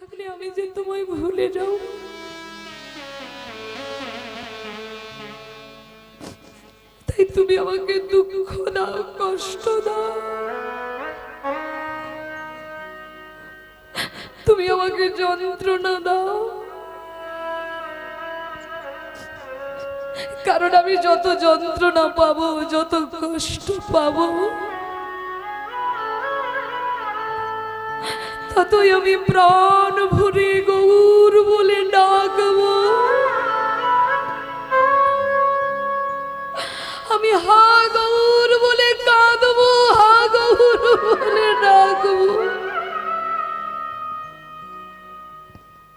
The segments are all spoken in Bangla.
থাকলে আমি যে তোমায় ভুলে যাও, তাই তুমি আমাকে দুঃখ দাও, কষ্ট দাও, তুমি আমাকে যন্ত্রণা দাও। কারণ আমি যত যন্ত্রণা পাবো, যত কষ্ট পাবো, ততই আমি প্রাণ ভরে গৌর বলে ডাকবো। আমি হা গৌর বলে কাঁদবো, হা গৌর বলে ডাকবো।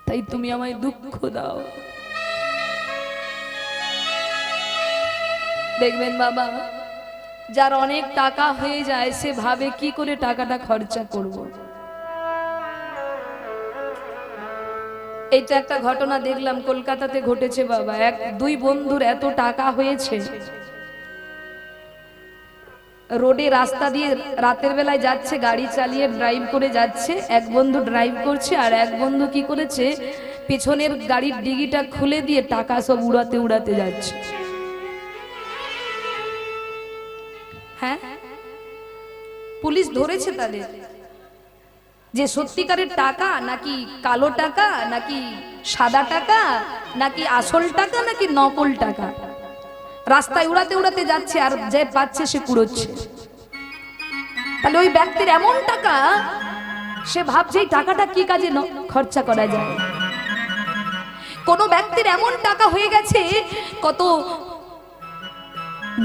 তাই তুমি আমায় দুঃখ দাও। দেখবেন বাবা, যার অনেক টাকা হয়ে যায় সে ভাবে কি করে টাকাটা খরচা করব। এইটা একটা ঘটনা দেখলাম কলকাতাতে ঘটেছে বাবা। দুই বন্ধুর এত টাকা হয়েছে, রোডে রাস্তা দিয়ে রাতের বেলায় যাচ্ছে, গাড়ি চালিয়ে ড্রাইভ করে যাচ্ছে। এক বন্ধু ড্রাইভ করছে আর এক বন্ধু কি করেছে, পেছনের গাড়ির ডিগিটা খুলে দিয়ে টাকা সব উড়াতে উড়াতে যাচ্ছে। হ্যাঁ, পুলিশ ধরেছে তাদের যে সত্যিকারের টাকা নাকি কালো টাকা, নাকি সাদা টাকা, নাকি আসল টাকা, নাকি নকল টাকা। রাস্তায় উড়াতে উড়াতে যাচ্ছে আর যে পাচ্ছে সে কুড়োচ্ছে। তাহলে ওই ব্যক্তির এমন টাকা, সে ভাবছে এই টাকাটা কি কাজে খরচা করা যায়। কোন ব্যক্তির এমন টাকা হয়ে গেছে, কত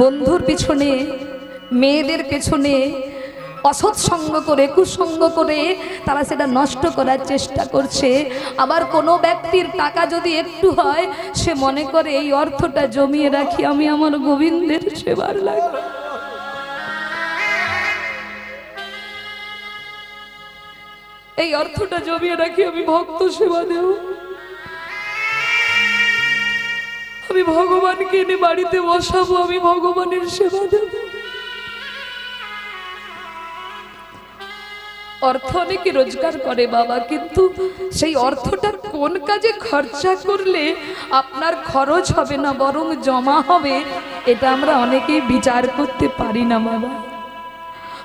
বন্ধুর পিছনে, মেয়েদের পেছনে অসৎ সঙ্গ করে, কুসঙ্গ করে তারা সেটা নষ্ট করার চেষ্টা করছে। আবার কোনো ব্যক্তির টাকা যদি একটু হয়, সে মনে করে এই অর্থটা জমিয়ে রাখি আমি আমার গোবিন্দের সেবার লাগে। এই অর্থটা জমিয়ে রাখি আমি ভক্ত সেবা দেব, আমি ভগবানকে এনে বাড়িতে বসাবো, আমি ভগবানের সেবা দেব। অর্থ অনেকে রোজগার করে বাবা, কিন্তু সেই অর্থটা কোন কাজে খরচা করলে আপনার খরচ হবে না বরং জমা হবে, এটা আমরা অনেকেই বিচার করতে পারি না বাবা।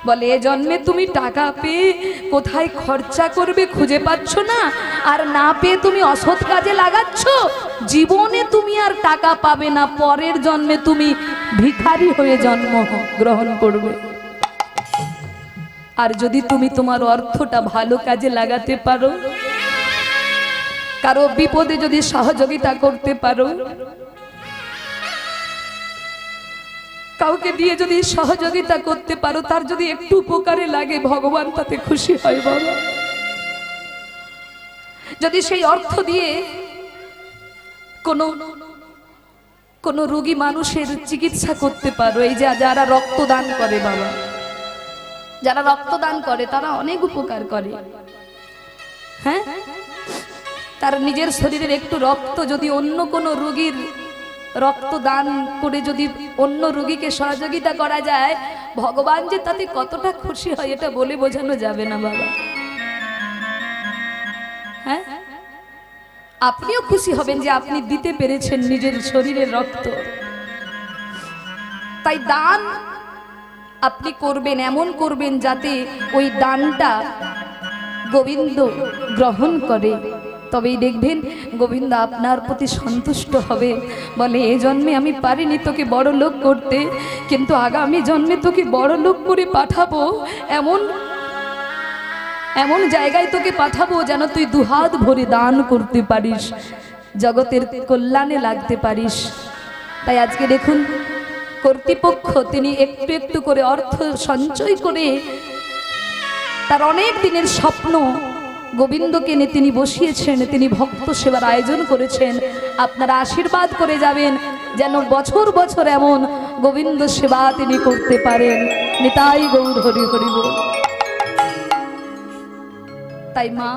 বলে এ জন্মে তুমি টাকা পেয়ে কোথায় খরচা করবে খুঁজে পাচ্ছ না, আর না পেয়ে তুমি অসৎ কাজে লাগাচ্ছ। জীবনে তুমি আর টাকা পাবে না, পরের জন্মে তুমি ভিখারি হয়ে জন্ম গ্রহণ করবে। আর যদি তুমি তোমার অর্থটা ভালো কাজে লাগাতে পারো, কারো বিপদে যদি সহযোগিতা করতে পারো, কাউকে দিয়ে যদি সহযোগিতা করতে পারো, তার যদি একটু উপকারে লাগে, ভগবান তাতে খুশি হয় বাবা। যদি সেই অর্থ দিয়ে কোন রোগী মানুষের চিকিৎসা করতে পারো, এই যে যারা রক্তদান করে বাবা, যারা রক্তদান করে তারা অনেক উপকার করে। হ্যাঁ, তার নিজের শরীরের একটু রক্ত যদি অন্য কোনো রোগীর রক্তদান করে যদি অন্য রোগীকে সহযোগিতা করা যায়, ভগবান যে তাতে কতটা খুশি হয় এটা বলে বোঝানো যাবে না বাবা। হ্যাঁ, আপনিও খুশি হবেন যে আপনি দিতে পেরেছেন নিজের শরীরের রক্ত। তাই দান আপনি করবেন, এমন করবেন যাতে ওই দানটা গোবিন্দ গ্রহণ করে, তবেই দেখবেন গোবিন্দ আপনার প্রতি সন্তুষ্ট হবে। বলে এই জন্মে আমি পারিনি তোকে বড় লোক করতে, কিন্তু আগামী জন্মে তোকে বড় লোক করে পাঠাবো, এমন জায়গায় তোকে পাঠাবো যেন তুই দুহাত ভরে দান করতে পারিস, জগতের কল্যাণে লাগতে পারিস। তাই আজকে দেখুন কর্তৃপক্ষ তিনি একটু একটু করে অর্থ সঞ্চয় করে তার অনেক দিনের স্বপ্ন গোবিন্দকে এনে তিনি বসিয়েছেন, তিনি ভক্ত সেবার আয়োজন করেছেন। আপনারা আশীর্বাদ করে যাবেন যেন বছর বছর এমন গোবিন্দ সেবা তিনি করতে পারেন। নিতাই গৌর হরি হরি বল। তাই মা,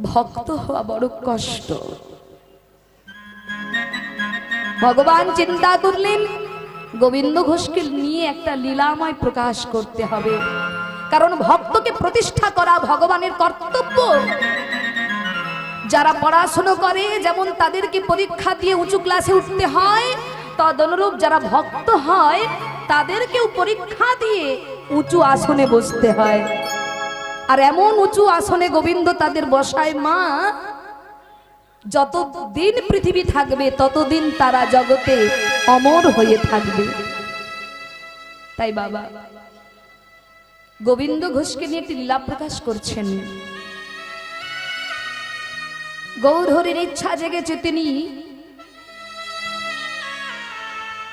ভক্ত হওয়া বড় কষ্ট। ভগবান চিন্তা করলেন গোবিন্দ ঘোষকে নিয়ে একটা লীলাময় প্রকাশ করতে হবে, কারণ ভক্তকে প্রতিষ্ঠা করা ভগবানের কর্তব্য। যারা পড়াশোনা করে যেমন তাদেরকে পরীক্ষা দিয়ে উঁচু ক্লাসে উঠতে হয়, তদনুরূপ যারা ভক্ত হয় তাদেরকেও পরীক্ষা দিয়ে উঁচু আসনে বসতে হয়। আর এমন উঁচু আসনে গোবিন্দ তাদের বসায় মা, যতদিন পৃথিবী থাকবে ততদিন তারা জগতে অমর হয়ে থাকবে। তাই বাবা গোবিন্দ ঘোষকে নিয়ে একটি লীলা প্রকাশ করছেন। গৌরহরির ইচ্ছা জেগেছে তিনি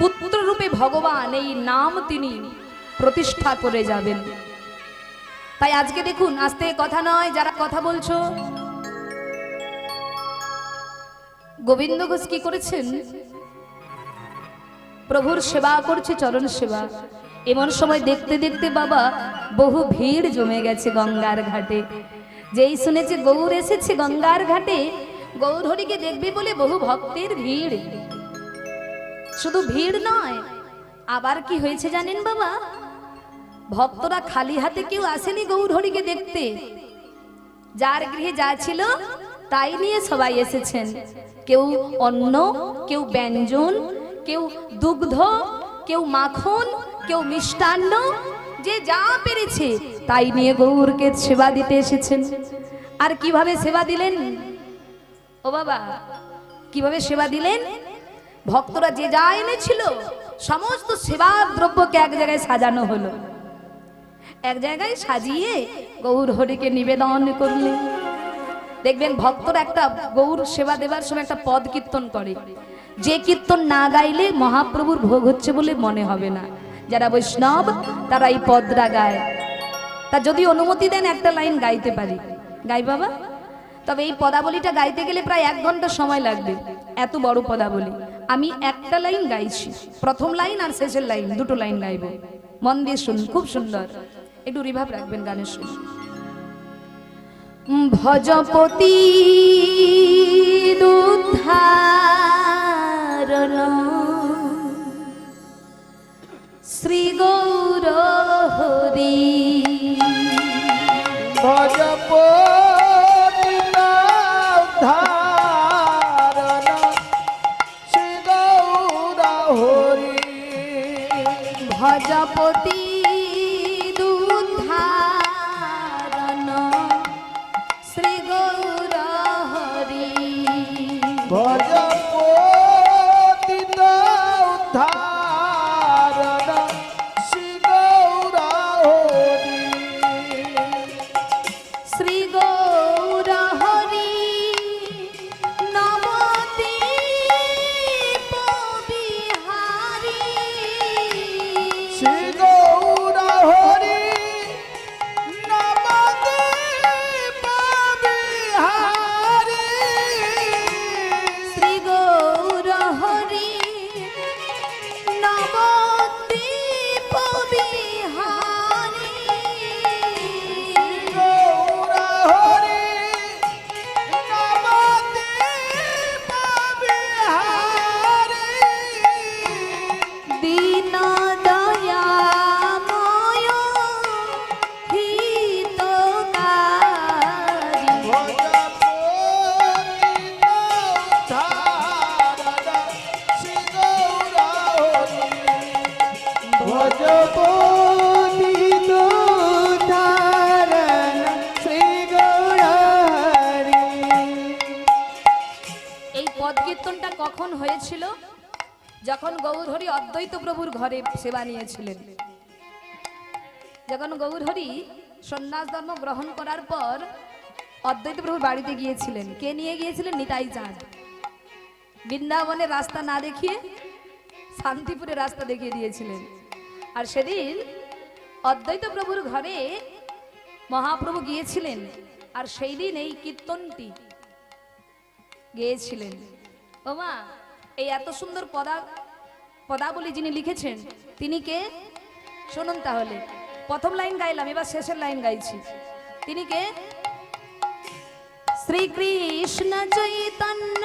পুত্র রূপে ভগবান, এই নাম তিনি প্রতিষ্ঠা করে যাবেন। তাই আজকে দেখুন, আস্তে কথা নয়, যারা কথা বলছো, গোবিন্দ ঘোষ কি করেছেন? প্রভুর সেবা করছে, চরণ সেবা। এমন সময় দেখতে দেখতে বাবা বহু ভিড় জমে গেছে গঙ্গার ঘাটে। যেই শুনেছে গৌর এসেছে গঙ্গার ঘাটে, গৌরহরিকে দেখবে বলে বহু ভক্তের ভিড়। শুধু ভিড় নয়, আবার কি হয়েছে জানেন বাবা? ভক্তরা খালি হাতে কেউ আসেনি গৌরহরিকে দেখতে। যার গৃহে যা ছিল তাই নিয়ে সবাই এসেছেন। কেউ অন্ন, কেউ ব্যঞ্জন, কেউ দুগ্ধ, কেউ মাখন, কেউ মিষ্টান্ন, যে যা পেরেছে তাই নিয়ে গৌরকে সেবা দিতে এসেছেন। আর কিভাবে সেবা দিলেন ও বাবা? কিভাবে সেবা দিলেন? ভক্তরা যে যা এনেছিল সমস্ত সেবা দ্রব্যকে এক জায়গায় সাজানো হলো। এক জায়গায় সাজিয়ে গৌরহরিকে নিবেদন করলেন। দেখবেন ভক্তরা একটা গৌর সেবা দেবার সময় একটা পদ কীর্তন করে, যে কীর্তন না গাইলে মহাপ্রভুর ভোগ হচ্ছে বলে মনে হবে না। যারা বৈষ্ণব তারা এই পদরা গায়। তা যদি অনুমতি দেন একটা লাইন গাইতে পারি, গাই বাবা। তবে এই পদাবলীটা গাইতে গেলে প্রায় 1 ঘন্টা সময় লাগবে, এত বড় পদাবলী। আমি একটা লাইন গাইছি, প্রথম লাইন আর শেষের লাইন, দুটো লাইন গাইব। মন দিয়ে শুনুন, খুব সুন্দর, একটু রিভাব রাখবেন গানের শুনে। ভজপতি দুদ্ধারণ শ্রী গৌর হরি, ভজপতি দুদ্ধারণ শ্রী গৌর হরি, ভজপতি দুদ্ধারণ শ্রী গৌর হরি, ভজপতি দুদ্ধারণ শ্রী গৌর হরি, শ্রী গৌর হরি নবদ্বীপ বিহারী, শ্রী গৌর হরি নবদ্বীপ বিহারী, শ্রী গৌর হরি নবদ্বীপ বিহারী, গৌর হরি নবদ্বীপ বিহারী, দীন দয়াময় হিতকারী, ভজপতি দুদ্ধারণ শ্রী গৌর হরি। এই পদ কীর্তনটা কখন হয়েছিল? যখন গৌরহরি অদ্বৈত প্রভুর ঘরে সেবা নিয়েছিলেন। যখন গৌরহরি সন্ন্যাস ধর্ম গ্রহণ করার পর অদ্বৈত প্রভুর বাড়িতে গিয়েছিলেন। কে নিয়ে গিয়েছিলেন? নিতাই চাঁদ। বৃন্দাবনের রাস্তা না দেখিয়ে শান্তিপুরের রাস্তা দেখিয়ে দিয়েছিলেন। আর সেদিন অদ্বৈত প্রভুর ঘরে মহাপ্রভু গিয়েছিলেন, আর সেই দিন এই কীর্তনটি গেয়েছিলেন। ও মা, এই এত সুন্দর পদাবলী যিনি লিখেছেন তিনি কে? শুনুন তাহলে। প্রথম লাইন গাইলাম, এবার শেষের লাইন গাইছি। তিনি কে? শ্রীকৃষ্ণ চৈতন্য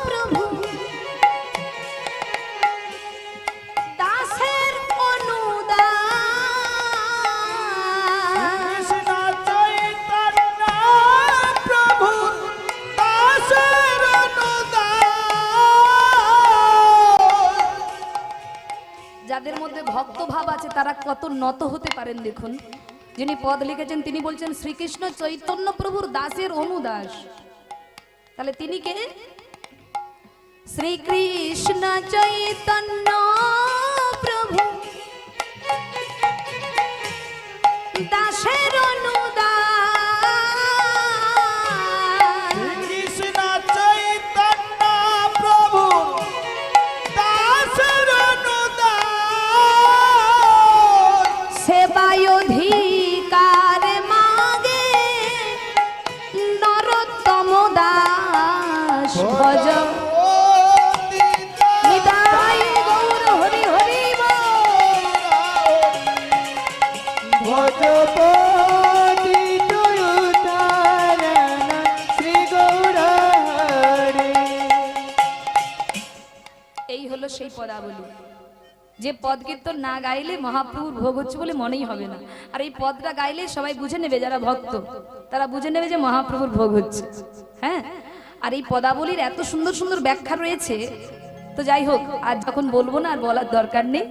প্রভু দাসের অনুদান, কৃষ্ণ চৈতন্য প্রভু তারা কত নত হতে পারেন দেখুন। যিনি পদ লিখেছেন তিনি বলছেন শ্রীকৃষ্ণ চৈতন্য প্রভুর দাসের অনুদাস। তাহলে তিনি কে? শ্রীকৃষ্ণ চৈতন্য প্রভু দাসের অনুদাস। কৃষ্ণ চৈতন্য প্রভু দাসের অনুদান। সেবায় অধিকার মাগে নরোত্তম দাস। ভজ নিতাই গৌর হরি হরি বল। ভজপতি তুতারণ শ্রী গৌর হরি। এই হলো সেই পদাবলী, যে পদ কীর্তন না গাইলে মহাপ্রভুর ভোগ হচ্ছে বলে মনেই হবে না। আর এই পদটা গাইলে সবাই বুঝে নেবে, যারা ভক্ত তারা বুঝে নেবে যে মহাপ্রভুর ভোগ হচ্ছে। হ্যাঁ, আর এই পদাবলীর এত সুন্দর সুন্দর ব্যাখ্যা রয়েছে। তো যাই হোক, আর যখন বলবো না আর বলার দরকার নেই।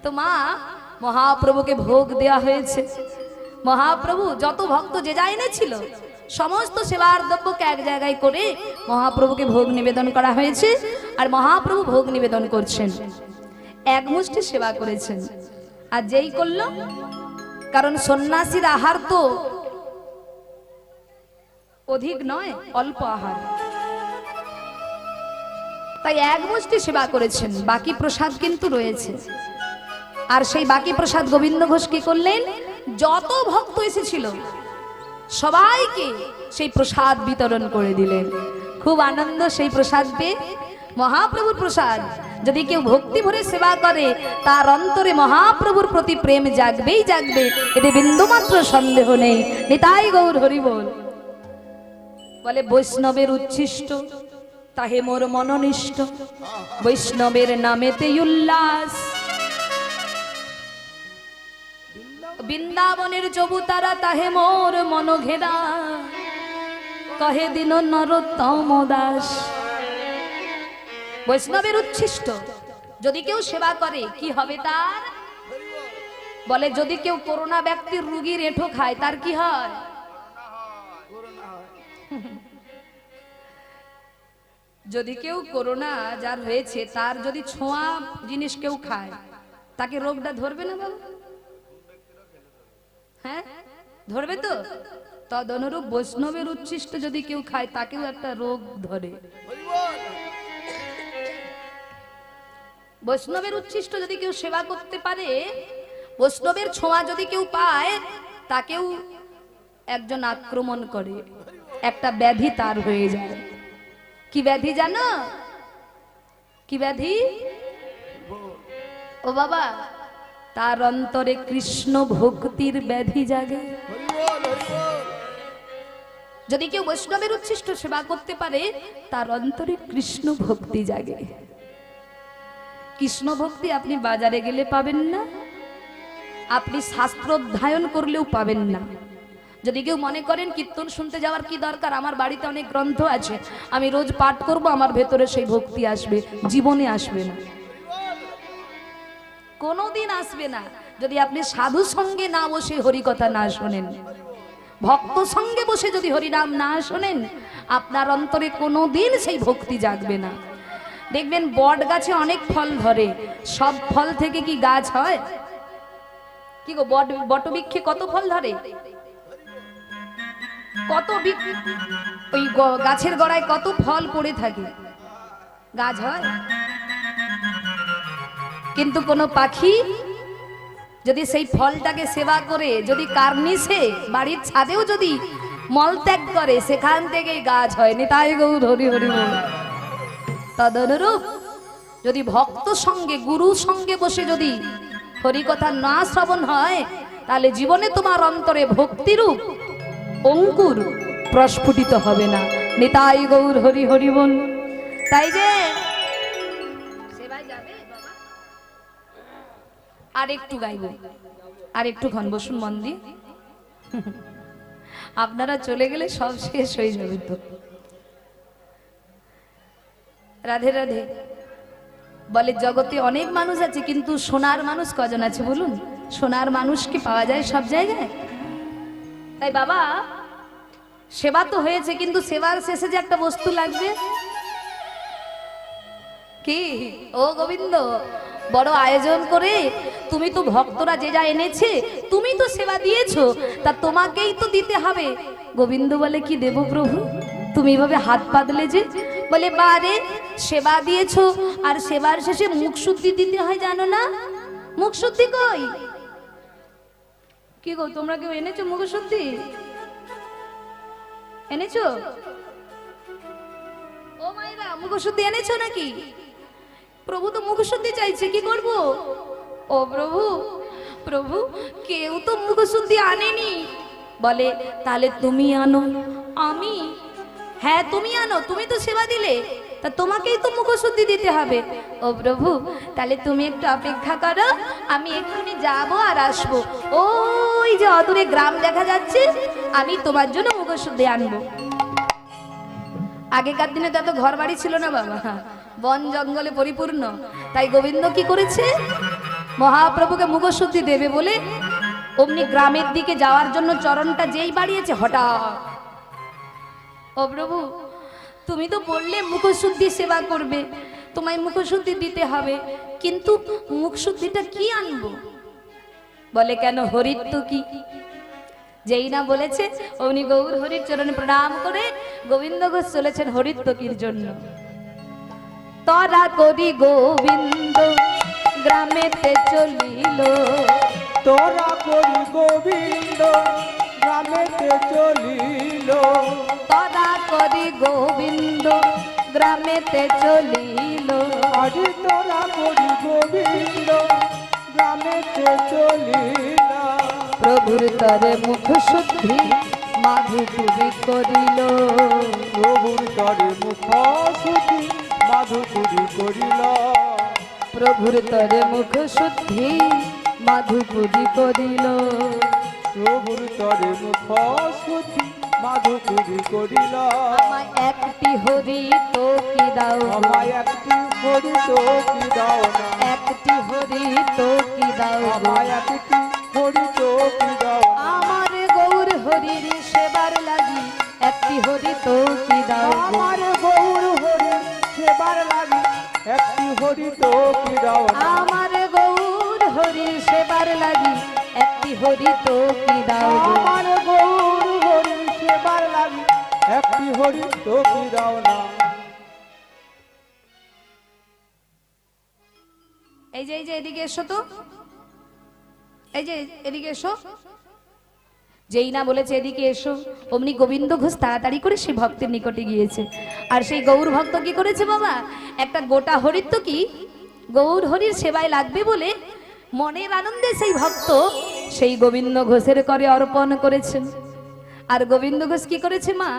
তো মা মহাপ্রভুকে ভোগ দেওয়া হয়েছে। মহাপ্রভু যত ভক্ত যে যা এনেছিল সমস্ত সেবার দ্রব্যকে এক জায়গায় করে মহাপ্রভুকে ভোগ নিবেদন করা হয়েছে। আর মহাপ্রভু ভোগ নিবেদন করছেন, এক মুষ্টি সেবা করেছেন। আর যেই করল, কারণ সন্ন্যাসীর আহার তো অধিক নয়, অল্প আহার, তাই এক মুষ্টি সেবা করেছেন। বাকি প্রসাদ কিন্তু রয়েছে। আর সেই বাকি প্রসাদ গোবিন্দ ঘোষ কি করলেন? যত ভক্ত এসেছিল সবাইকে সেই প্রসাদ বিতরণ করে দিলেন। খুব আনন্দ সেই প্রসাদ পেয়ে। মহাপ্রভুর প্রসাদ যদি কেউ ভক্তি ভরে সেবা করে, তার অন্তরে মহাপ্রভুর প্রতি প্রেম জাগবেই জাগবে, এতে বিন্দুমাত্র সন্দেহ নেই। নিতাই গৌর হরি বল। বলে বৈষ্ণবের উচ্ছিষ্ট তাহে মোর মননিষ্ঠ, বৈষ্ণবের নামেতে উল্লাস। বৃন্দাবনের চবুতারা তাহে মোর মন ঘেরা, কহে দিন নরোত্তম দাস। বৈষ্ণবের উচ্ছিষ্ট যদি কেউ সেবা করে কি হবে তার? বলে যদি কেউ করোনা ব্যক্তির রুগীর এঁঠো খায় তার কি হয়? যদি কেউ করোনা যার হয়েছে তার যদি ছোঁয়া জিনিস কেউ খায়, তাকে রোগটা ধরবে না বাবা? হ্যাঁ, ধরবে তো। তদনুরূপ বৈষ্ণবের উচ্ছিষ্ট যদি কেউ খায় তাকেও একটা রোগ ধরে। বৈষ্ণবের উচ্ছিষ্ট যদি কেউ সেবা করতে পারে, বৈষ্ণবের ছোঁয়া যদি কেউ পায়, তাকেও একজন আক্রমণ করে, একটা ব্যাধি তার হয়ে যায়। কি ব্যাধি জানো? কি ব্যাধি? ও বাবা, তার অন্তরে কৃষ্ণ ভক্তির ব্যাধি জাগে। যদি কেউ বৈষ্ণবের উচ্ছিষ্ট সেবা করতে পারে, তার অন্তরে কৃষ্ণ ভক্তি জাগে। কৃষ্ণ ভক্তি আপনি বাজারে গেলে পাবেন না, আপনি শাস্ত্র অধ্যয়ন করলেও পাবেন না। যদি কেউ মনে করেন কীর্তন শুনতে যাওয়ার কি দরকার, আমার বাড়িতে অনেক গ্রন্থ আছে, আমি রোজ পাঠ করব, আমার ভেতরে সেই ভক্তি আসবে, জীবনে আসবে না, কোনোদিন আসবে না। যদি আপনি সাধু সঙ্গে না বসে হরি কথা না শোনেন, ভক্ত সঙ্গে বসে যদি হরিনাম না শোনেন, আপনার অন্তরে কোনোদিন সেই ভক্তি জাগবে না। দেখবেন বট গাছে অনেক ফল ধরে, সব ফল থেকে কি গাছ হয়? কি গো, বটবৃক্ষে কত ফল ধরে? কত ওই গাছের গোড়ায় কত ফল পড়ে থাকে, গাছ হয়? কিন্তু কোনো পাখি যদি সেই ফলটাকে সেবা করে, যদি কার্নিশে বাড়ির ছাদেও যদি মলত্যাগ করে, সেখান থেকেই গাছ হয়। নিতাই গৌর হরি হরি বল। তদনুরূপ যদি ভক্ত সঙ্গে গুরু সঙ্গে বসে যদি হরি কথা না শ্রবণ হয়, তাহলে জীবনে তোমার অন্তরে ভক্তিরূপ অঙ্কুর প্রস্ফুটিত হবে না। নিতাই গৌর হরি হরি বল। তাই যে সেবায় যাবে বাবা, আর একটু গাইব, আর একটুক্ষণ বসুন মন দিয়ে। আপনারা চলে গেলে সব শেষ হয়ে যাবে তো। রাধে রাধে। বলে জগতে অনেক মানুষ আছে, কিন্তু সোনার মানুষ কজন আছে বলুন? সোনার মানুষ কি পাওয়া যায় সব জায়গায়? তাই বাবা, সেবা তো হয়েছে, কিন্তু সেবার শেষে যে একটা বস্তু লাগবে। কি ও গোবিন্দ, বড় আয়োজন করে তুমি তো ভক্তরা যে যা এনেছে তুমি তো সেবা দিয়েছো, তা তোমাকেই তো দিতে হবে। গোবিন্দ বলে, কি দেব প্রভু? তুমি এভাবে হাত পাতলে যে? বলে, বারে সেবা দিয়েছো আর সেবার শেষে মুখ শুদ্ধি দিতে হয়, জানো না? মুখ শুদ্ধি কই? কি গো, তোমরা কেউ এনেছো মুখ শুদ্ধি? এনেছো? ও মায়েরা, মুখ শুদ্ধি এনেছো নাকি? প্রভু তো মুখ শুদ্ধি চাইছে, কি করব? ও প্রভু, প্রভু কেউ তো মুখ শুদ্ধি আনেনি। বলে, তাহলে তুমি আনো। আমি? হ্যাঁ তুমি আনো, তুমি তো সেবা দিলে, তা তোমাকেই তো মুখ শুদ্ধি দিতে হবে। ও প্রভু, তাহলে তুমি একটু অপেক্ষা করো, আমি এক্ষুনি যাবো আর আসবো। ওই যে অদূরে গ্রাম দেখা যাচ্ছে, আমি তোমার জন্য মুখ শুদ্ধি আনবো। আগেকার দিনে তো এত ঘর বাড়ি ছিল না বাবা, বন জঙ্গলে পরিপূর্ণ। তাই গোবিন্দ কি করেছে, মহাপ্রভুকে মুখশুদ্ধি দেবে বলে অমনি গ্রামের দিকে যাওয়ার জন্য চরণটা যেই বাড়িয়েছে, হঠাৎ, ও প্রভু তুমি তো বললে মুখশুদ্ধি সেবা করবে, তোমায় মুখশুদ্ধি দিতে হবে, কিন্তু মুখশুদ্ধিটা কি আনবো? বলে, কেন হরিত্ব কি? যেই না বলেছে অমনি গৌর হরির চরণে প্রণাম করে গোবিন্দ ঘোষ চলেছেন হরিত্বকির জন্য। তরা করি গোবিন্দ গ্রামেতে চলিল, তোরা করি গোবিন্দ গ্রামেতে চলিল। তরা করি গোবিন্দ গ্রামেতে চলিল, আরে তোরা করি গোবিন্দ গ্রামেতে চলিল। প্রভুর তরে মুখ শুদ্ধি মাধুপুরি করিল, প্রভুর তরে মুখ শুদ্ধি মাধুপুরি করিল। প্রভুর তরে মুখ শুদ্ধি মাধুপুরি করিল। প্রভুর তরে মুখ শুদ্ধি মাধুপুরি করিল। আমায় একটি হরি তো কি দাও, আমায় একটি হরি তো কি দাও না, একটি হরি তো কি দাও, আমায় একটি হরি তো কি দাও না। আমার গৌর হরির সেবার লাগি একটি হরি তো কি দাও, আমার গৌর হরি সেবার লাগি একটি হরি তো কি দাও না। আমার গৌর হরির সেবার লাগি একটি হরি তো কি দাও, আমার গৌর হরি সেবার লাগি একটি হরি তো কি দাও না। এই যে এদিকে এসো তো, এই যে এদিকে এসো। যেই না বলেছে এদিকে এসো, অমনি গোবিন্দ ঘোষ তাড়াতাড়ি করে সেই ভক্তের নিকটে গিয়েছে। আর সেই গৌর ভক্ত কি করেছে বাবা, একটা গোটা হরিত্ব কি গৌর হরির সেবায় লাগবে বলে মনের আনন্দে সেই ভক্ত সেই গোবিন্দ ঘোষের করে অর্পণ করেছেন। আর গোবিন্দ ঘোষ কি করেছে মা,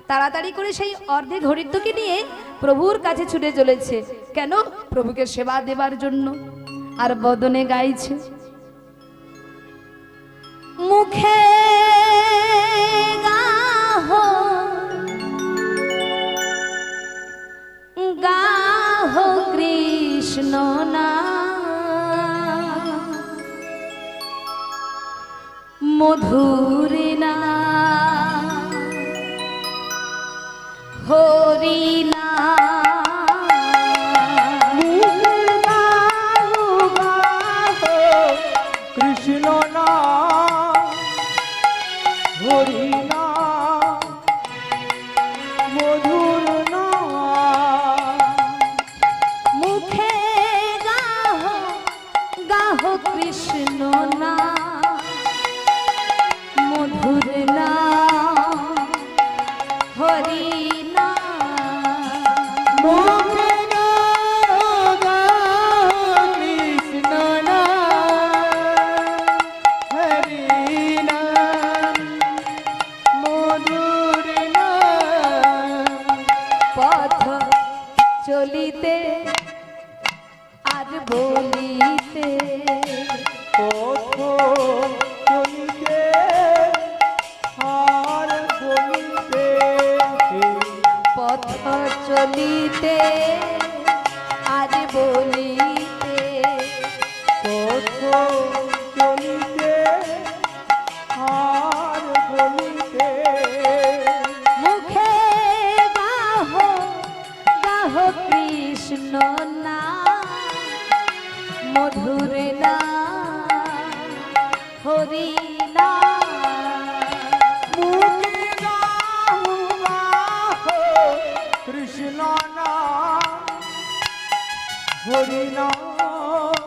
তাড়াতাড়ি করে সেই অর্ধেক হরিত্বকে নিয়ে প্রভুর কাছে ছুটে চলেছে। কেন? প্রভুকে সেবা দেবার জন্য। আর বদনে গাইছে, মুখে গাহো গাহো কৃষ্ণ নাম, মধুর নাম, হরি নাম, কৃষ্ণ না হরি না মধুর না। মুখে গাহো গাহো কৃষ্ণ নাম, মধুর নাম, হরি নাম, মুখে কৃষ্ণ না হরি না মধুর না। পথ চলিতে আর বলিতে, পথ চলিতে আর বলিতে, পথ চলিতে আর বলিতে, পথ চলিতে হরি নাম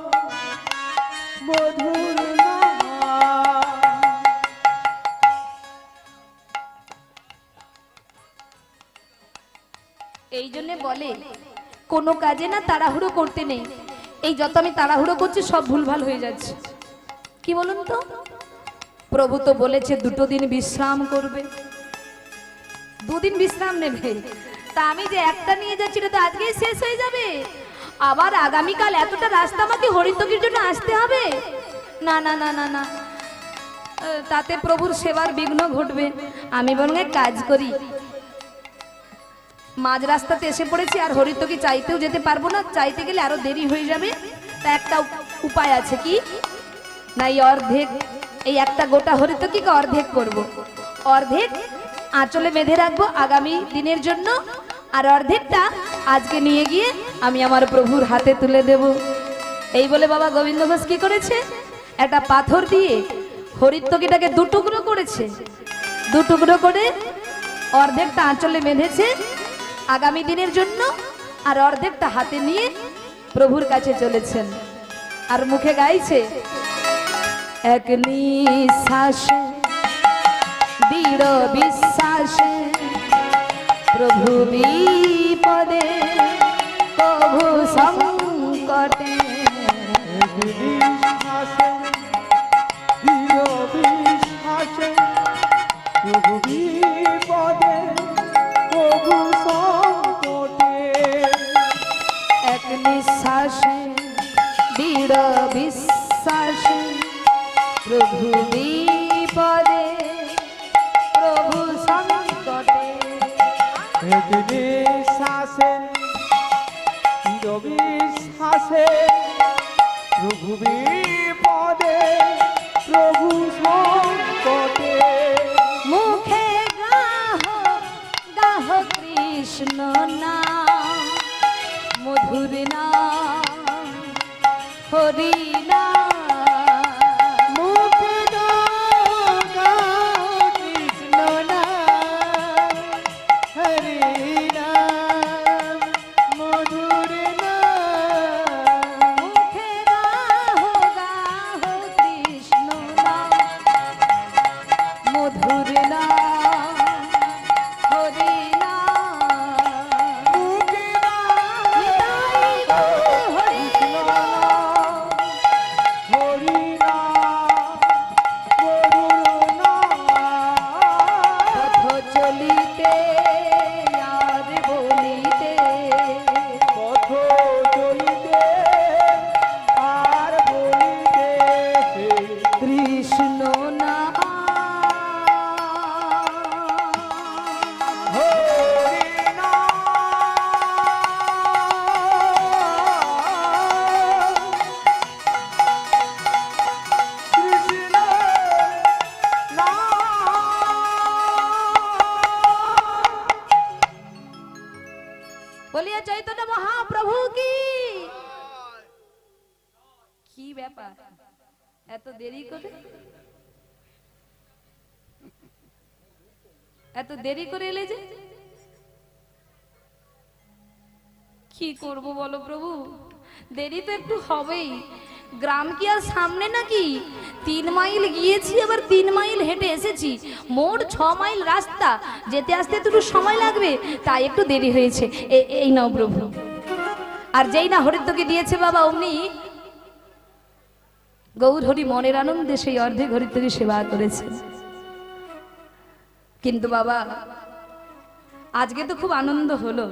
মধুর নাম। এই জন্য বলে কোনো কাজে না তাড়াহুড়ো করতে নেই। এই যত আমি তাড়াহুড়ো করছি সব ভুলভাল হয়ে যাচ্ছে। কি বলুন তো, প্রভু তো বলেছে 2 দিন বিশ্রাম করবে, 2 দিন বিশ্রাম নেবে। তা আমি যে একটা নিয়ে যাচ্ছি এটা তো আজকেই শেষ হয়ে যাবে, আবার আগামীকাল এতটা রাস্তা আমাকে হরিতকির জন্য আসতে হবে। না না না না না, তাতে প্রভুর সেবার বিঘ্ন ঘটবে। আমি বরং এক কাজ করি, মাঝ রাস্তাতে এসে পড়েছি আর হরিতকি চাইতেও যেতে পারবো না, চাইতে গেলে আরো দেরি হয়ে যাবে। তা একটা উপায় আছে, কি না এই অর্ধেক, এই একটা গোটা হরিতকিকে অর্ধেক করব, অর্ধেক আঁচলে বেঁধে রাখবো আগামী দিনের জন্য, আর অর্ধেকটা আজকে নিয়ে গিয়ে আমি আমার প্রভুর হাতে তুলে দেব। এই বলে বাবা গোবিন্দ ঘোষ কি করেছে, একটা পাথর দিয়ে হরিতকিটাকে 2 টুকরো করেছে, 2 টুকরো করে অর্ধেকটা আঁচলে বেঁধেছে আগামী দিনের জন্য, আর অর্ধেকটা হাতে নিয়ে প্রভুর কাছে চলেছেন। আর মুখে গাইছে, এক নিঃশ্বাসে দৃঢ় বিশ্বাসে প্রভু বিপদে প্রভু সংকটে। বিশ্বাসে দৃঢ় বিশ্বাসে প্রভু বিপদে প্রভু সংকটে। এক নিঃশ্বাসে দৃঢ় বিশ্বাসে প্রভু বিপদে প্রভু সংকটে। এক নিঃশ্বাসে দৃঢ় বিশ্বাসে প্রভু বিপদে প্রভু সংকটে। মুখে গাহ গাহ কৃষ্ণ নাম মধুর নাম হরি নাম। মুখে গাও কৃষ্ণ নাম হরি নাম মধুর নাম। মুখে গাহ গাহ কৃষ্ণ নাম মধুর নাম হরি নাম। মুখে নিতাই গৌর হরি হরি নাম মধুর নাম। পথ চলিতে আর বলিতে পথ চলিতে আর বলিতে কৃষ্ণ নাম হরি নাম। কৃষ্ণ নাম। বলিয়া চৈতন্য মহাপ্রভু কি। কি ব্যাপার এত দেরি করে, এত দেরি করে এলে যে? কি করব বলো প্রভু, দেরি তো একটু হবেই। গ্রাম কি আর সামনে নাকি? 3 মাইল গিয়েছি, আবার 3 মাইল হেঁটে এসেছি, মোট 6 মাইল রাস্তা, যেতে আসতে একটু সময় লাগবে, তাই একটু দেরি হয়েছে। এই নাও প্রভু। আর যেই না হরিদ্রকে দিয়েছে বাবা, অমনি গৌর হরি মনের আনন্দে সেই অর্ধেক হরিদ্রকে সেবা করেছে। কিন্তু বাবা আজকে তো খুব আনন্দ হলো,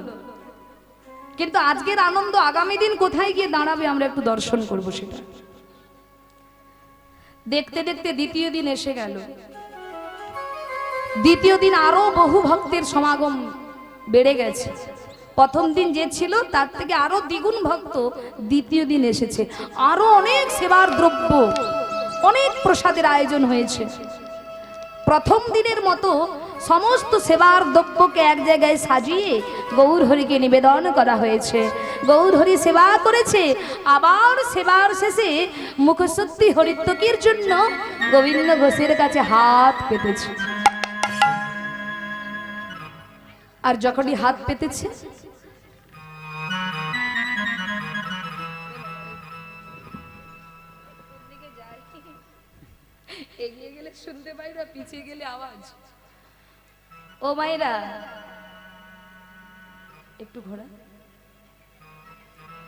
কিন্তু আজকের আনন্দ আগামী দিন কোথায় গিয়ে দাঁড়াবে আমরা একটু দর্শন করব। সেটা দেখতে দেখতে 2য় দিন এসে গেল। 2য় দিন আরো বহু ভক্তের সমাগম বেড়ে গেছে। প্রথম দিন যে ছিল তার থেকে আরো দ্বিগুণ ভক্ত 2য় দিন এসেছে। আরো অনেক সেবার দ্রব্য, অনেক প্রসাদের আয়োজন হয়েছে। প্রথম দিনের মতো সমস্ত সেবার দ্রব্যকে এক জায়গায় সাজিয়ে গৌর হরিকে নিবেদন করা হয়েছে। গৌর হরি সেবা করেছে, আবার সেবার শেষে মুখশুদ্ধি হরিত্বকির জন্য গোবিন্দ ঘোষের কাছে হাত পেতেছে। আর যখনই হাত পেতেছে পিছিয়ে গেলে আওয়াজ। ও মায়েরা একটু ঘোরা।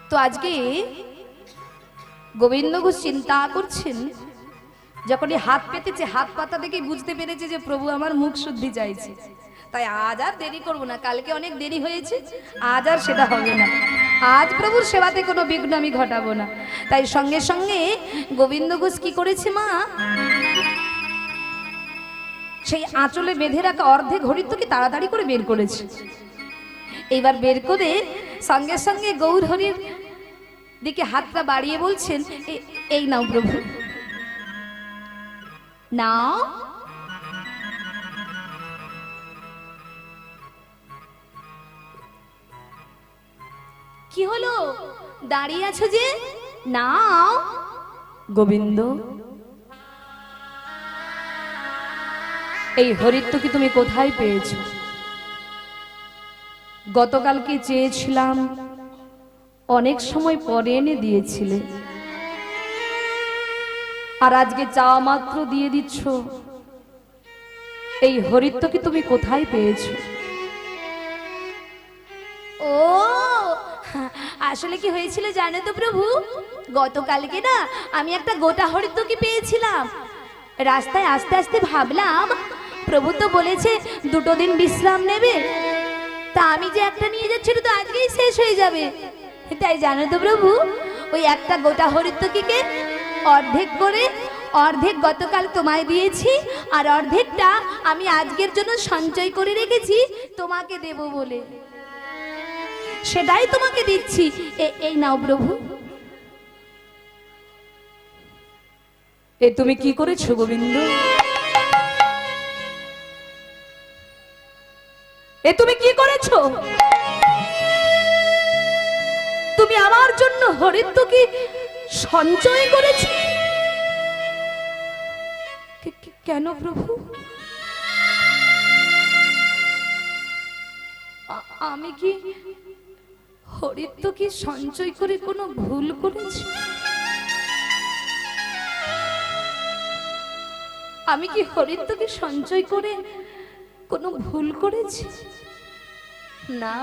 তো আজকে গোবিন্দ ঘোষ চিন্তা করছেন, যখনই হাত পেতেছে, হাত পাতা দেখে বুঝতে পেরেছে যে প্রভু আমার মুখ শুদ্ধি চাইছে। তাই আজ আর দেরি করবো না, কালকে অনেক দেরি হয়েছে, আজ আর সেটা হবে না। আজ প্রভুর সেবাতে কোনো বিঘ্ন আমি ঘটাবো না। তাই সঙ্গে সঙ্গে গোবিন্দ ঘোষ কি করেছে মা, সেই আঁচলে বেঁধে রাখা অর্ধেক ঘড়ির তো কি তাড়াতাড়ি করে বের করেছে। এইবার বের করে সঙ্গে সঙ্গে গৌর হরির দিকে হাতটা বাড়িয়ে বলছেন, এই নাও প্রভু, নাও। কি হলো, দাঁড়িয়ে আছো যে, নাও। গোবিন্দ, এই হরিত্ব কি তুমি কোথায় পেয়েছো? গতকালকে চেয়েছিলাম, অনেক সময় পরে এনে দিয়েছিলে, আর আজকে চাওয়া মাত্র দিয়ে দিচ্ছ। এই হরিত্ব কি তুমি কোথায় পেয়েছো? ও আসলে কি হয়েছিল জানো তো প্রভু, গতকালকে না আমি একটা গোটা হরিত্ব কি পেয়েছিলাম। রাস্তায় আস্তে আস্তে ভাবলাম প্রভু তো বলেছে 2 দিন বিশ্রাম নেবে, তা আমি যে একটা নিয়ে যাচ্ছি তো আজকেই শেষ হয়ে যাবে। তাই জানো তো প্রভু, ওই একটা গোটা হরিত্বকীকে অর্ধেক করে, অর্ধেক গতকাল তোমায় দিয়েছি, আর অর্ধেকটা আমি আজকের জন্য সঞ্চয় করে রেখেছি তোমাকে দেব বলে, সেটাই তোমাকে দিচ্ছি। এই নাও প্রভু। এ তুমি কি করেছো গোবিন্দ? এ তুমি কি করেছো? তুমি আমার জন্য হরিত্ব কি সঞ্চয় করেছো? কেন প্রভু? আমি কি হরিত্ব কি সঞ্চয় করে কোনো ভুল করেছি? আমি কি হরিত্ব কি সঞ্চয় করে কোনো ভুল করেছি? না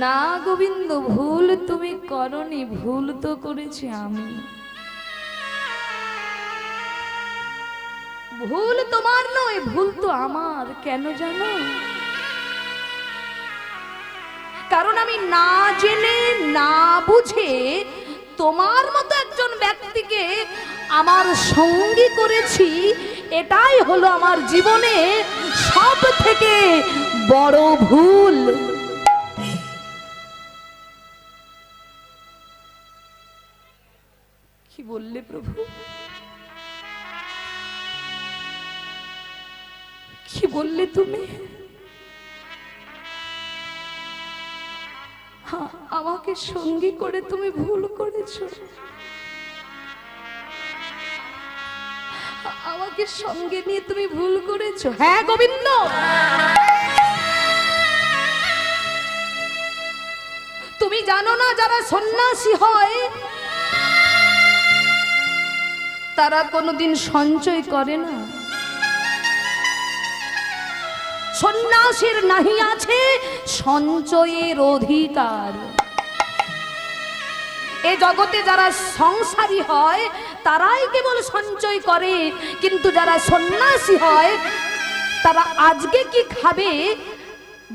না গোবিন্দ, ভুল তুমি করনি, ভুল তো করেছি আমি। ভুল তোমার নয়, ভুল তো আমার। কেন জানো? কারণ আমি না জেনে না বুঝে তোমার মতো একজন ব্যক্তিকে আমার সঙ্গী করেছি। এটাই হলো আমার জীবনে সব থেকে বড় ভুল। কি বললে প্রভু? কি বললে তুমি? আমাকে সঙ্গী করে তুমি ভুল করেছো, আমাকে সঙ্গে নিয়ে তুমি ভুল করেছো। হ্যাঁ গোবিন্দ, তুমি জানো না যারা সন্ন্যাসী হয় তারা কোনোদিন সঞ্চয় করে না। সন্ন্যাসীর নাহি আছে সঞ্চয়ের অধিকার। এ জগতে যারা সংসারী হয় তারাই কেবল সঞ্চয় করে, কিন্তু যারা সন্ন্যাসী হয় তারা আজকে কি খাবে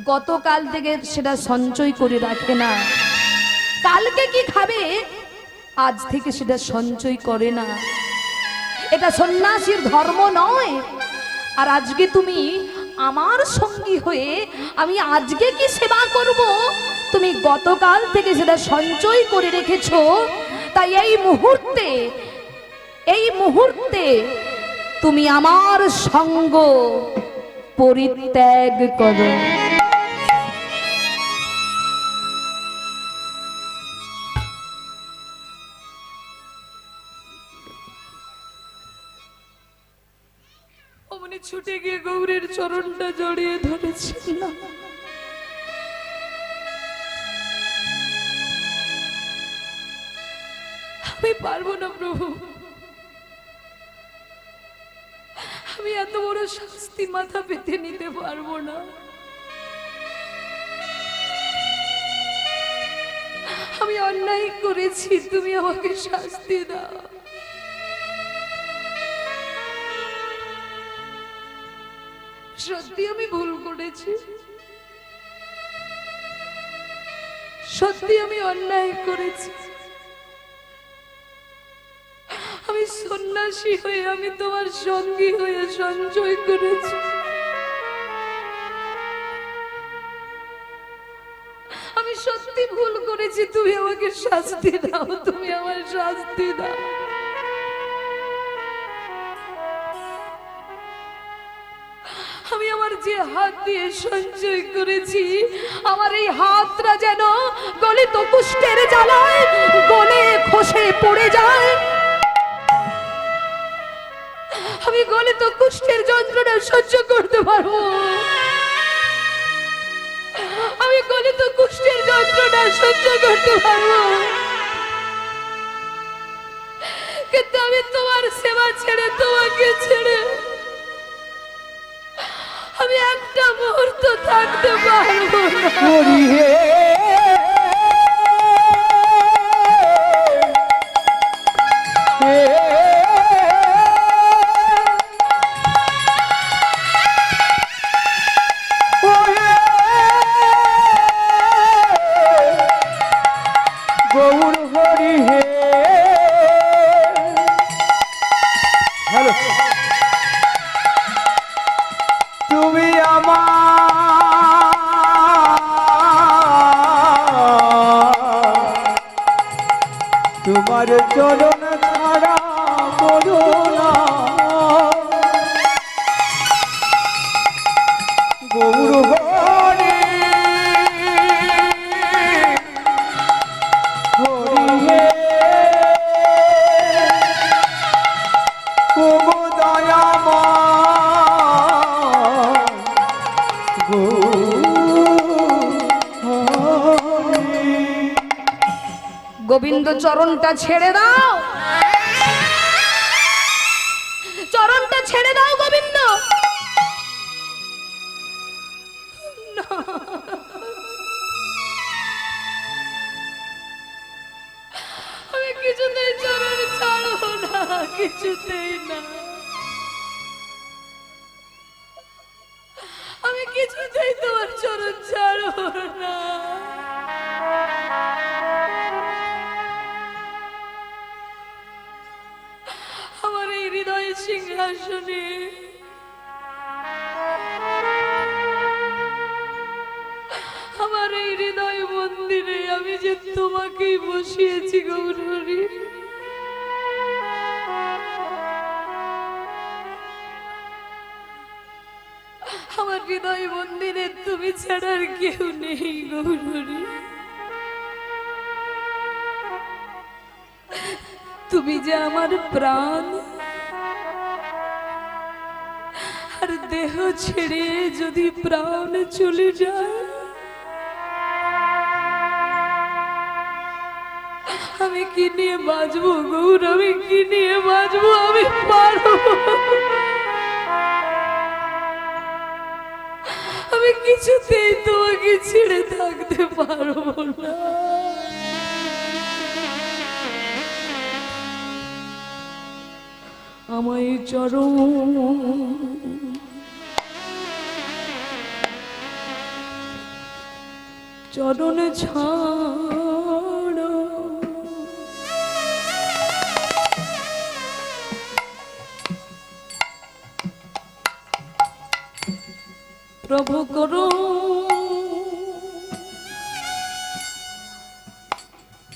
গতকাল থেকে সেটা সঞ্চয় করে রাখে না। কালকে কি খাবে আজ থেকে সেটা সঞ্চয় করে না। এটা সন্ন্যাসীর ধর্ম নয়। আর আজকে তুমি আমার সঙ্গী হয়ে আমি আজকে কি সেবা করব, তুমি গতকাল থেকে সেটা সঞ্চয় করে রেখেছো। তাই এই মুহূর্তে তুমি আমার সঙ্গ পরিত্যাগ করো। অমনি ছুটে গিয়ে গৌরের চরণটা জড়িয়ে ধরেছিলাম। আমি পারবো না প্রভু, আমি এত বড় শাস্তি মাথা পেতে নিতে পারবো না। আমি অন্যায় করেছি, তুমি আমাকে শাস্তি দাও। সত্যি আমি ভুল করেছি, সত্যি আমি অন্যায় করেছি। আমি সন্ন্যাসী হয়ে, আমি তোমার সঙ্গী হয়ে সঞ্চয় করেছি। আমি সত্যি ভুল করেছি, তুমি আমাকে শাস্তি দাও, তুমি আমার শাস্তি দাও। আমি আমার যে হাত দিয়ে সঞ্চয় করেছি, আমার এই হাতটা যেন গলিত কুষ্ঠের জ্বালায় গলে খসে পড়ে যায়। আমি গলিত কুষ্ঠের যন্ত্রণা সহ্য করতে পারবো, আমি গলিত কুষ্ঠের যন্ত্রণা সহ্য করতে পারবো, কিন্তু আমি তোমার সেবা ছেড়ে, তোমাকে ছেড়ে আমি একটা মুহূর্ত থাকতে পারবো না। গৌর হরি হে। হ্যালো, তুমি তোমার চরণ ছাড়া বলো না। গৌর হরি হরি হে। ওগো দয়াময় গোবিন্দ, চরণটা ছেড়ে দাও, চরণটা ছেড়ে দাও গোবিন্দ। না, আমি কিছুতেই চরণ ছাড়বো না, কিছুতেই না, আমি কিছুতেই তোমার চরণ ছাড়বো না। আমার এই হৃদয় সিংহাসনে আমার এই হৃদয় মন্দিরে আমি যে তোমাকেই বসিয়েছি গৌর হরি। আমার হৃদয় মন্দিরে তুমি ছাড়ার কেউ নেই গৌর হরি। তুমি যে আমার প্রাণ, আর দেহ ছেড়ে যদি প্রাণ চলে যায়, আমি কি নিয়ে বাঁচবো গৌর? আমি কি নিয়ে বাঁচবো? আমি পারবো, আমি কিছুতেই তোমাকে ছেড়ে থাকতে পারবো না। আমায় চরণ ছাড়ো, প্রভু করো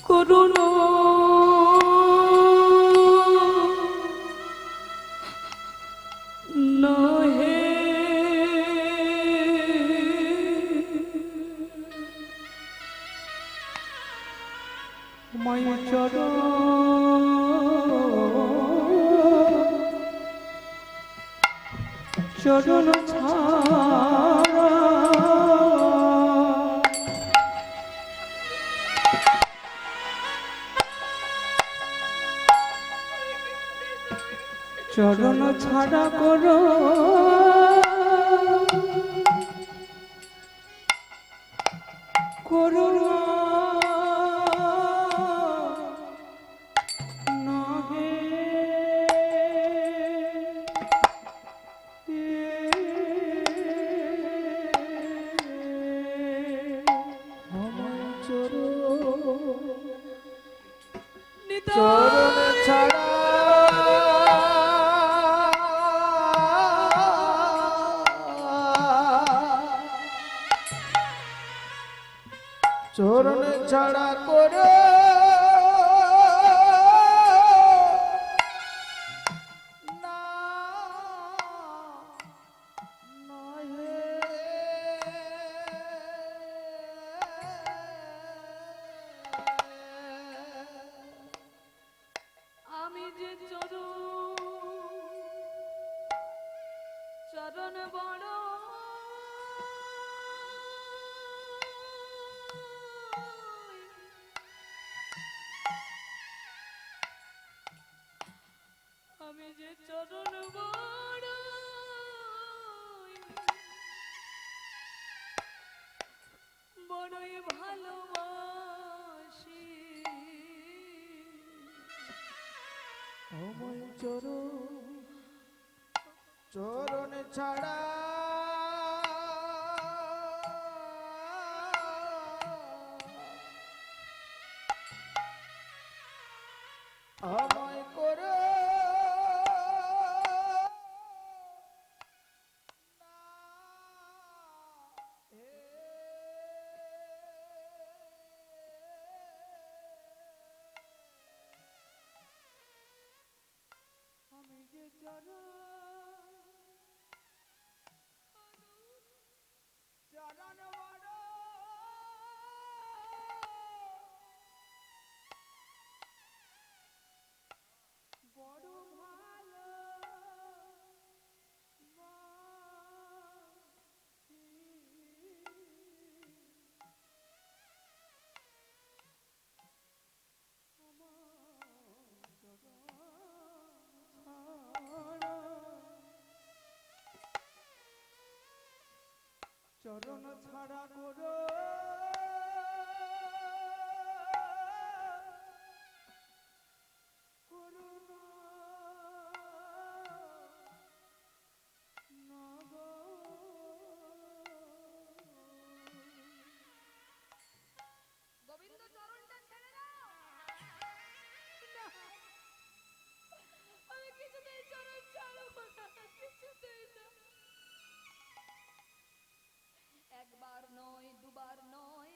করুণা, নহে মাই চরণ চরণ ছাড়া চরণ ছাড়া করো করুণা নহে আমার চরণ ছাড়া চরণ ছাড়া করো না নহে আমি যে চরণ বড় আমি যে চরণ বড় বড়ই ভালোবাসি আমার চরণ ছাড়া আমায় করো আমি যে চরণ বড় বড় ভালো চরণ ছাড়া করো করুণা নগো গোবিন্দ চরণটা ছেড়ে দাও আমি কিছুতেই চরণ ছাড়বো না কিছুতেই না একবার নয় দুবার নয়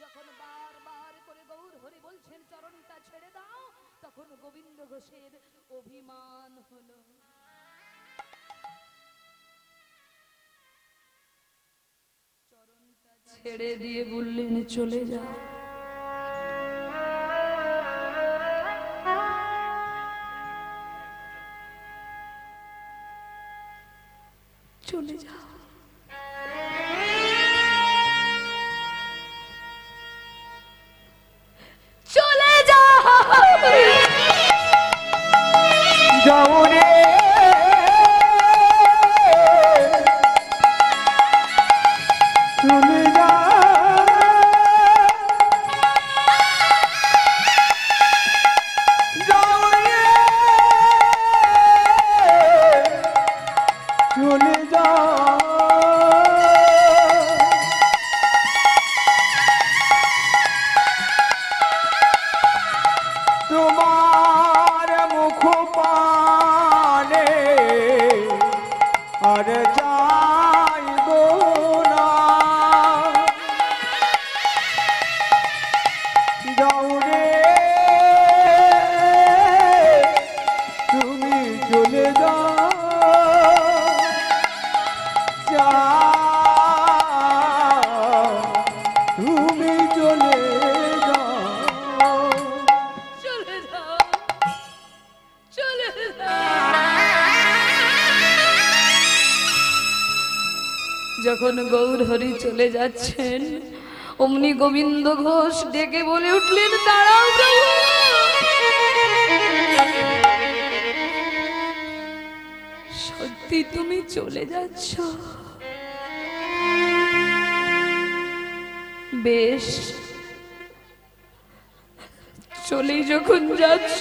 যখন বারবার করে গৌর হরি বলছেন চরণটা ছেড়ে দাও তখন গোবিন্দ ঘোষের অভিমান হলো চরণটা ছেড়ে দিয়ে বললেন চলে যাও চলে যাও চলে যাও যাও রে চলে যাও রে চলে যাও তোমার মুখ পানে আর যাইব না যাও রে তুমি চলে যাও তুমি চলে যাও চলে যাও চলে যাও যখন গৌর হরি চলে যাচ্ছেন অমনি গোবিন্দ ঘোষ ডেকে বলে উঠলেন দাঁড়াও প্রভু সত্যি তুমি চলে যাচ্ছ? বেশ, চলে যখন যাচ্ছ,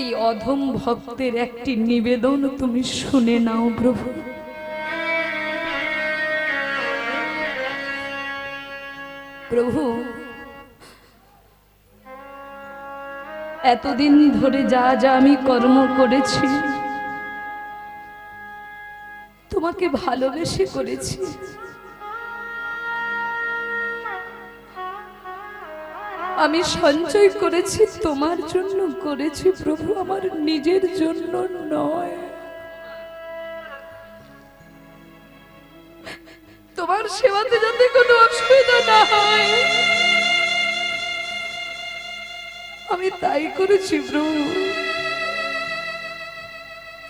এই অধম ভক্তের একটি নিবেদন তুমি শুনে নাও প্রভু। প্রভু, এতদিন ধরে যা যা আমি কর্ম করেছি, তোমাকে ভালোবেসে করেছি। আমি সঞ্চয় করেছি তোমার জন্য করেছি প্রভু, আমার নিজের জন্য নয়। তোমার সেবাতে যাতে কোনো অসুবিধা না হয় আমি তাই করেছি প্রভু।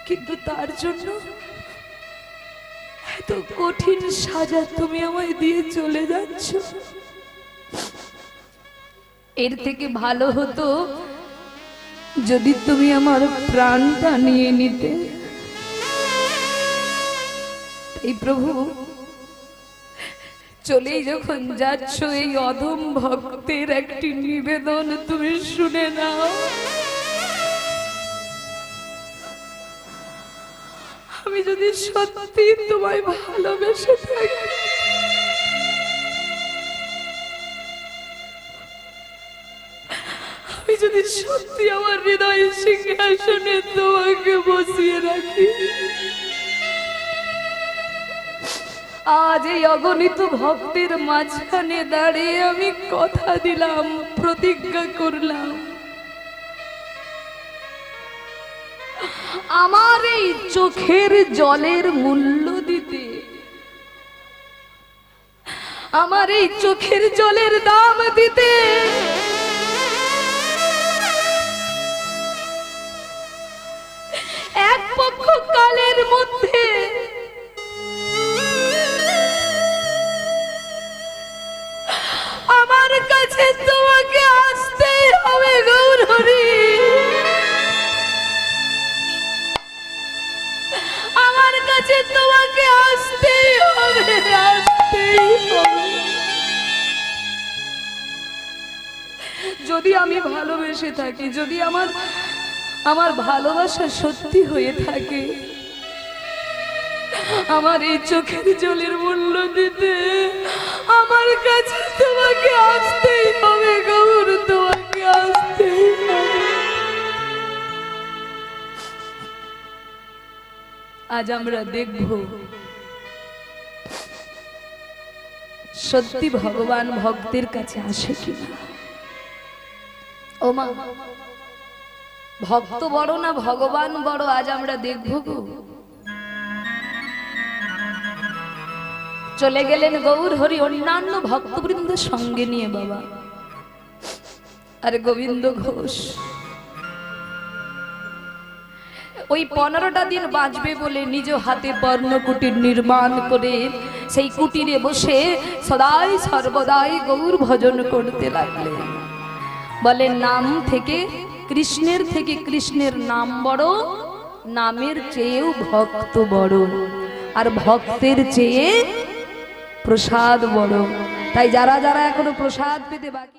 কিন্তু তার জন্য এত কঠিন সাজা তুমি আমায় দিয়ে চলে যাচ্ছ। এর থেকে ভালো হতো যদি তুমি আমার প্রাণটা নিয়ে নিতে। এই প্রভু, চলেই যখন যাচ্ছ, এই অধম ভক্তের একটি নিবেদন তুমি শুনে নাও। আমি যদি সত্যি তোমায় ভালোবেসে থাকি, আমি যদি সত্যি আমার হৃদয় সিংহাসনে তোমাকে বসিয়ে রাখি, আজ এই অগণিত ভক্তের মাঝখানে দাঁড়িয়ে আমি কথা দিলাম, প্রতিজ্ঞা করলাম, আমার এই চোখের জলের মূল্য দিতে, আমার এই চোখের জলের দাম দিতে এক পক্ষ কালের মধ্যে আমার কাছে তোমাকে আসতেই হবে গৌরহরি। আমার কাছে তোমাকে আসতেই হবে, আসতেই হবে। যদি আমি ভালোবেসে থাকি, যদি আমার ভালোবাসা সত্যি হয়ে থাকে, আমার এই চোখের জলের মূল্য দিতে আমার কাছে তোমাকে আসতেই হবে গৌর, তোমাকে আসতেই হবে। আজ আমরা দেখব সত্যি ভগবান ভক্তের কাছে আসে কিনা। ও মা, ভক্ত বড় না ভগবান বড়, আজ আমরা দেখব গো। চলে গেলেন গৌর হরি অন্যান্য ভক্তবৃন্দ সঙ্গে নিয়ে বাবা। আর গোবিন্দ ঘোষ ওই 15টা দিন বাঁচবে বলে নিজ হাতে পর্ণকুটির নির্মাণ করে সেই কুটিরে বসে সদাই সর্বদাই গৌর ভজন করতে লাগলেন। বলে নাম থেকে কৃষ্ণের নাম বড়, নামের চেয়েও ভক্ত বড়, আর ভক্তের চেয়ে প্রসাদ বড়। তাই যারা যারা এখনো প্রসাদ পেতে বাকি